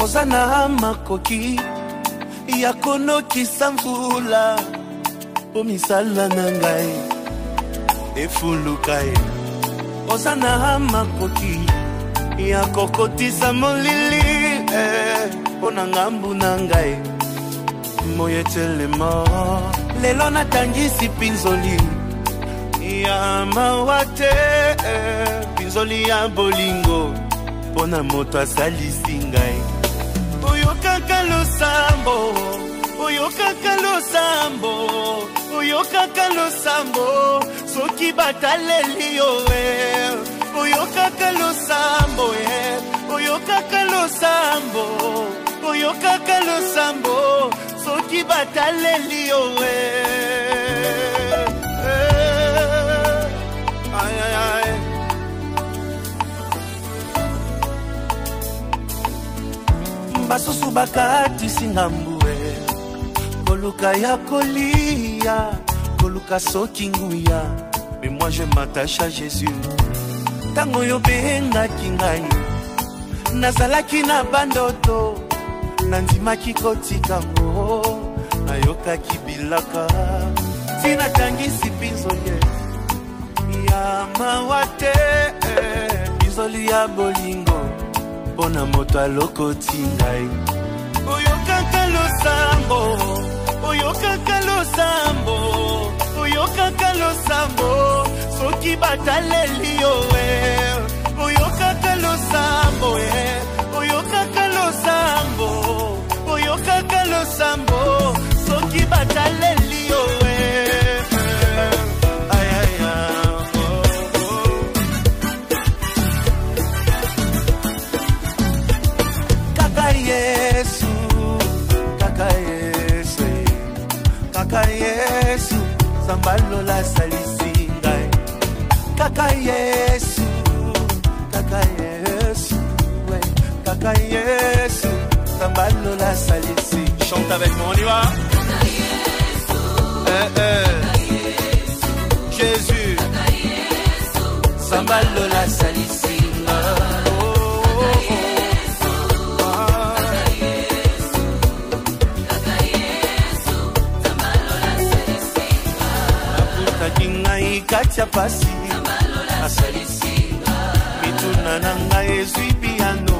Ozana makoki ya konokisa mvula po misala na ngai efuluka ye. Ozana makoki ya kokotisa molili po na ngambu na ngai moyetelema. Lelo natangisi pinzoli ya mawate pinzoli ya bolingo pona moto asalisi ngai. Oyokaka losambo, oyokaka losambo, oyokaka losambo, soki bataleli yo oyokaka losambo, oyokaka losambo, oyokaka losambo, soki bataleli yo ay ay ay. Basusu bakati singambue koluka ya kolia, koluka soki nguya. Mais moi je m'attache à Jésus. Tango yo benga kingai nazalaki na bandoto nandimaki kotikango nayokaki bilaka tina tangisi pinzoli ya mawate pinzoli ya bolingo pona moto alokoti ngai. Oyokaka losambo, oyokaka losambo, oyokaka losambo, soki bataleli yo oyokaka losambo, oyokaka losambo, oyokaka losambo, soki bataleli yo ay ay ay. Yesu, kaka Yesu, kaka Yesu, sambalo la salisinga. Kaka Yesu, kaka Yesu, ouais, kaka Yesu, sambalo la salisi. Chante avec moi, on y va. Kaka Yesu, kaka Yesu, Jésus, kaka Yesu, sambalo la salisinga. Katia pasi asalisinga mituna nanga ezwi piano